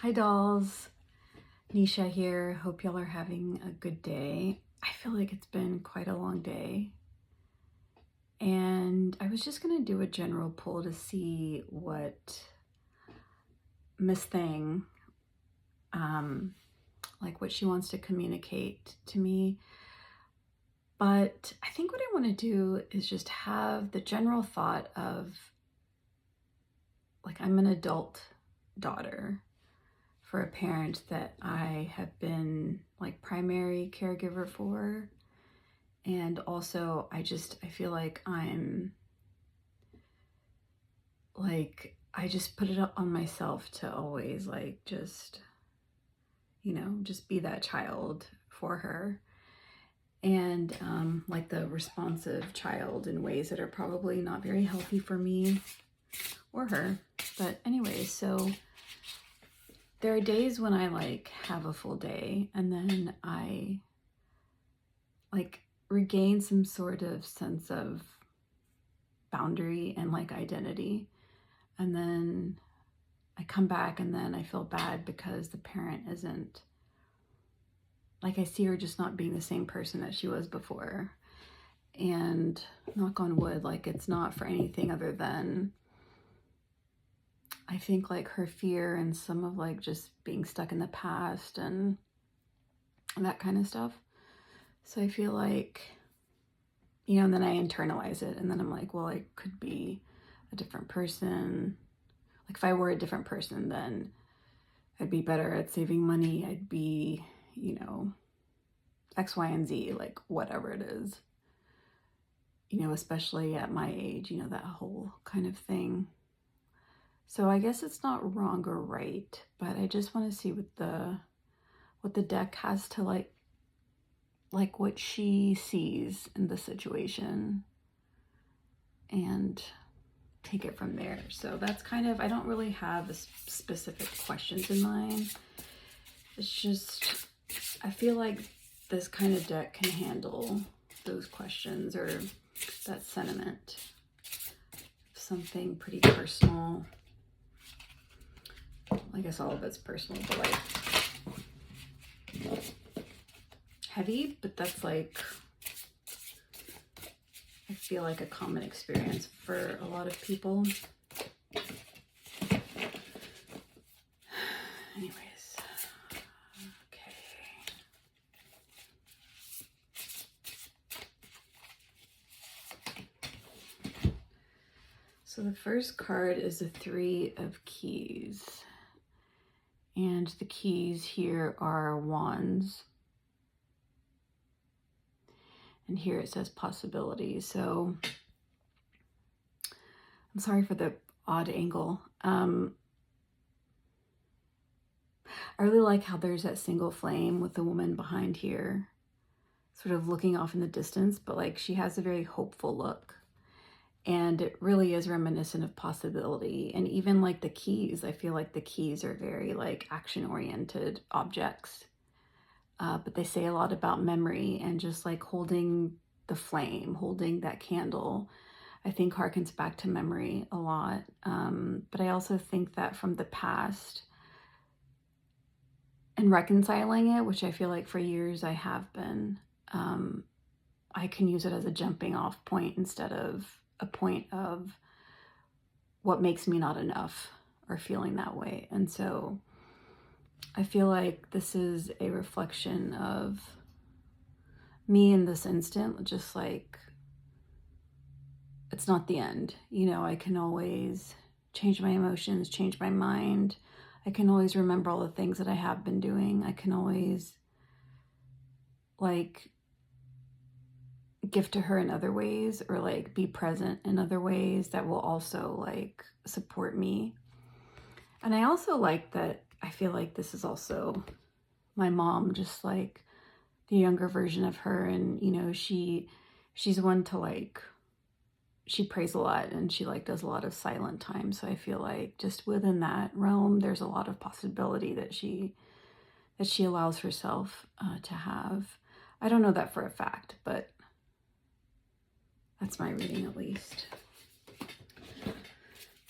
Hi dolls, Nisha here. Hope y'all are having a good day. I feel like it's been quite a long day. And I was just gonna do a general poll to see what Miss Thing, like what she wants to communicate to me. But I think what I want to do is just have the general thought of, like, I'm an adult daughter for a parent that I have been like primary caregiver for. And also I feel like I just put it on myself to always just be that child for her. And like the responsive child in ways that are probably not very healthy for me or her. But anyways, so there are days when I have a full day and then I regain some sort of sense of boundary and identity. And then I come back and then I feel bad because the parent isn't, I see her just not being the same person that she was before. And knock on wood, it's not for anything other than I think her fear and some of just being stuck in the past and that kind of stuff. So I feel and then I internalize it and then I'm like, well, I could be a different person. If I were a different person, then I'd be better at saving money. I'd be, X, Y, and Z, whatever it is, especially at my age, that whole kind of thing. So I guess it's not wrong or right, but I just want to see what the deck has to like what she sees in the situation and take it from there. So that's kind of, I don't really have specific questions in mind. It's just, I feel like this kind of deck can handle those questions or that sentiment. Something pretty personal. I guess all of it's personal, but heavy, but that's I feel like a common experience for a lot of people. Anyways, okay. So the first card is the Three of Keys. And the keys here are wands. And here it says possibility. So I'm sorry for the odd angle. I really like how there's that single flame with the woman behind here, sort of looking off in the distance, but she has a very hopeful look. And it really is reminiscent of possibility. And even the keys, I feel like the keys are very action-oriented objects. But they say a lot about memory and just holding the flame, holding that candle, I think harkens back to memory a lot. But I also think that from the past and reconciling it, which I feel like for years I have been, I can use it as a jumping off point instead of a point of what makes me not enough or feeling that way. And so I feel like this is a reflection of me in this instant, just it's not the end. I can always change my emotions, change my mind. I can always remember all the things that I have been doing. I can always give to her in other ways or be present in other ways that will also support me. And I also like that I feel like this is also my mom, just the younger version of her. And she's one to she prays a lot and she does a lot of silent time. So I feel just within that realm there's a lot of possibility that she allows herself to have. I don't know that for a fact, but that's my reading at least.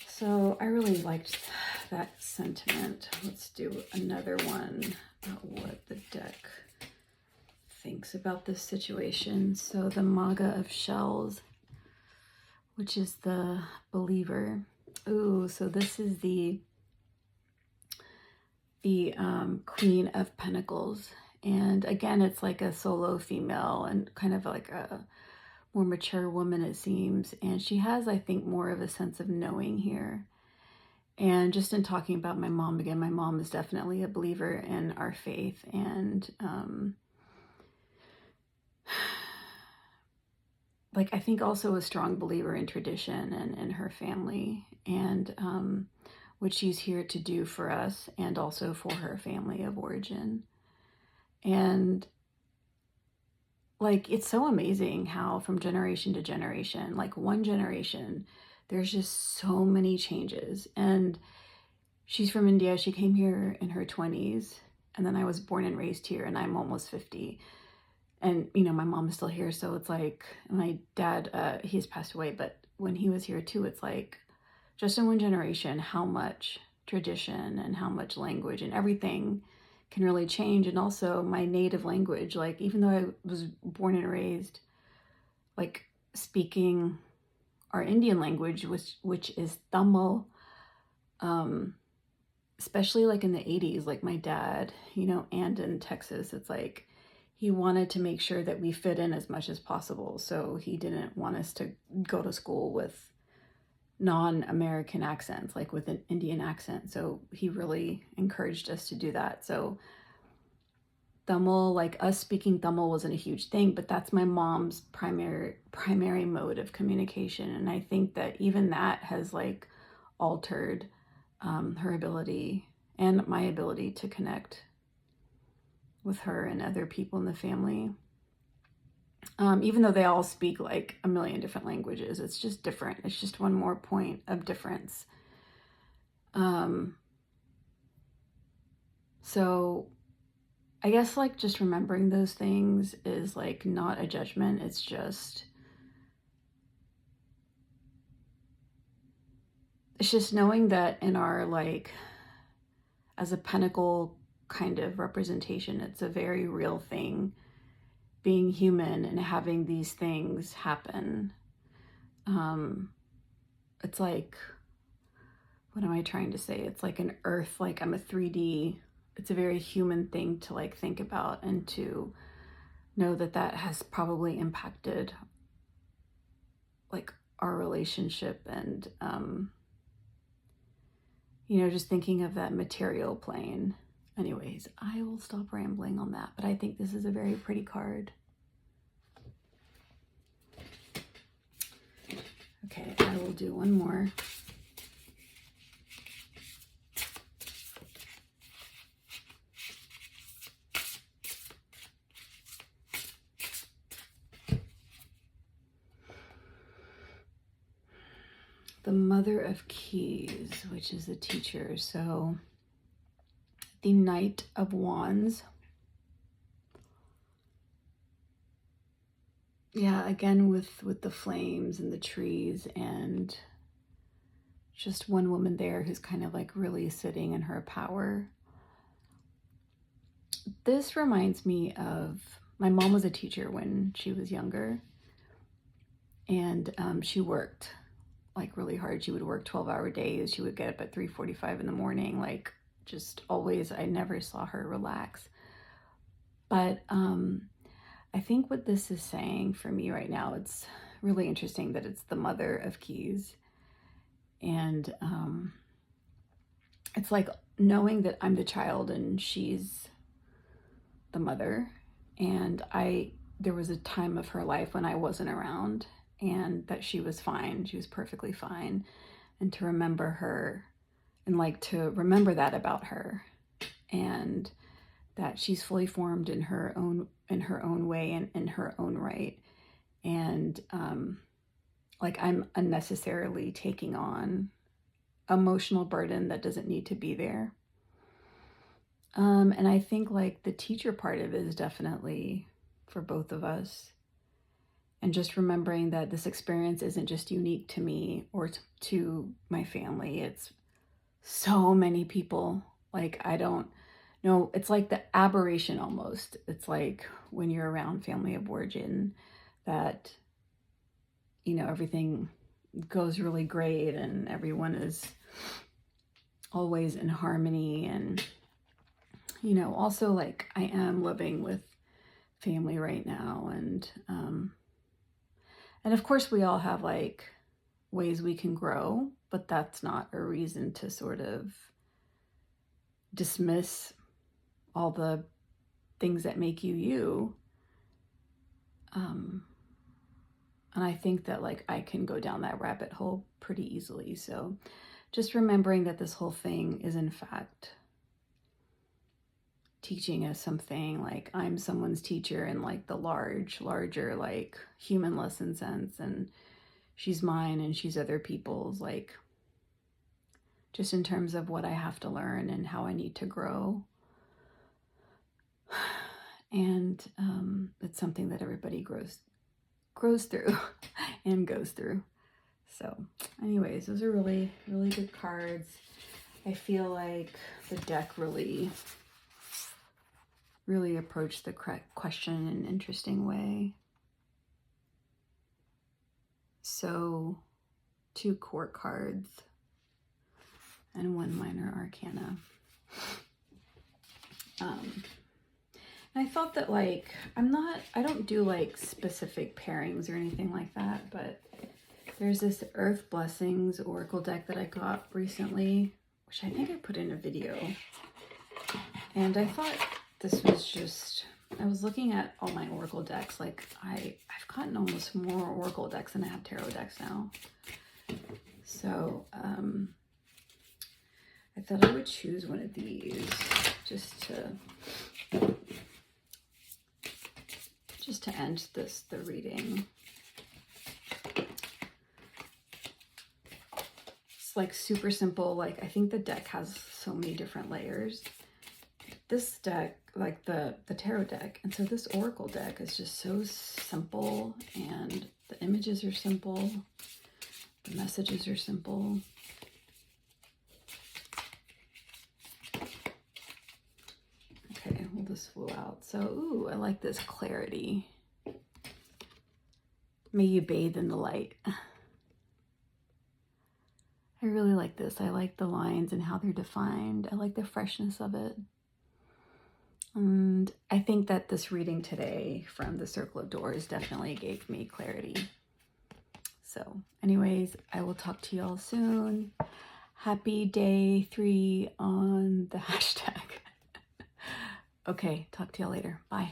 So I really liked that sentiment. Let's do another one about what the deck thinks about this situation. So the Maga of Shells, which is the believer. Ooh, so this is the Queen of Pentacles. And again, it's like a solo female and kind of like a more mature woman, it seems. And she has, I think, more of a sense of knowing here. And just in talking about my mom again, my mom is definitely a believer in our faith, and like I think also a strong believer in tradition and in her family, and what she's here to do for us and also for her family of origin. And like, it's so amazing how from generation to generation, like one generation, there's just so many changes. And she's from India. She came here in her 20s. And then I was born and raised here, and I'm almost 50. And, you know, my mom is still here. So it's like my dad, he's passed away. But when he was here too, it's like just in one generation, how much tradition and how much language and everything can really change. And also my native language, like even though I was born and raised like speaking our Indian language, which is Tamil, especially like in the 80s, like my dad, you know, and in Texas, it's like he wanted to make sure that we fit in as much as possible. So he didn't want us to go to school with non-American accents, like with an Indian accent. So he really encouraged us to do that. So Tamil, like us speaking Tamil wasn't a huge thing, but that's my mom's primary mode of communication. And I think that even that has like altered her ability and my ability to connect with her and other people in the family. Even though they all speak like a million different languages, it's just different. It's just one more point of difference. So I guess like just remembering those things is like not a judgment. It's just knowing that in our like, as a pentacle kind of representation, it's a very real thing, being human and having these things happen. It's like, what am I trying to say? It's like an earth, like I'm a 3D, it's a very human thing to like think about and to know that that has probably impacted like our relationship and, you know, just thinking of that material plane. Anyways, I will stop rambling on that, but I think this is a very pretty card. Okay, I will do one more. The Mother of Keys, which is the teacher. So the Knight of Wands. Yeah, again with the flames and the trees, and just one woman there who's kind of like really sitting in her power. This reminds me of, my mom was a teacher when she was younger, and she worked like really hard. She would work 12-hour days. She would get up at 3:45 in the morning, like just always. I never saw her relax. But I think what this is saying for me right now, it's really interesting that it's the Mother of Keys. And it's like knowing that I'm the child and she's the mother. And there was a time of her life when I wasn't around, and that she was fine. She was perfectly fine. And to remember her and like to remember that about her, and that she's fully formed in her own way and in her own right. And like I'm unnecessarily taking on emotional burden that doesn't need to be there. And I think like the teacher part of it is definitely for both of us. And just remembering that this experience isn't just unique to me or to my family. It's so many people. Like, I don't know. It's like the aberration almost. It's like when you're around family of origin that, you know, everything goes really great and everyone is always in harmony. And, you know, also like I am living with family right now. And of course we all have like ways we can grow, but that's not a reason to sort of dismiss all the things that make you you. And I think that like I can go down that rabbit hole pretty easily. So just remembering that this whole thing is in fact teaching us something. Like I'm someone's teacher in like the larger like human lesson sense, and she's mine and she's other people's, like just in terms of what I have to learn and how I need to grow. And it's something that everybody grows through and goes through. So anyways, those are really good cards. I feel like the deck really approached the question in an interesting way. So 2 court cards and 1 minor arcana. And I thought that like, I don't do like specific pairings or anything like that, but there's this Earth Blessings Oracle deck that I got recently, which I think I put in a video. And I thought this was just, I was looking at all my Oracle decks. Like I've gotten almost more Oracle decks than I have tarot decks now. So I thought I would choose one of these just to end the reading. It's like super simple. Like I think the deck has so many different layers. This deck, like the tarot deck, and so this Oracle deck is just so simple, and the images are simple, the messages are simple. Okay, well this flew out. So, ooh, I like this clarity. May you bathe in the light. I really like this. I like the lines and how they're defined. I like the freshness of it. And I think that this reading today from the Circle of Doors definitely gave me clarity. So anyways, I will talk to y'all soon. Happy day 3 on the hashtag. Okay, talk to y'all later. Bye.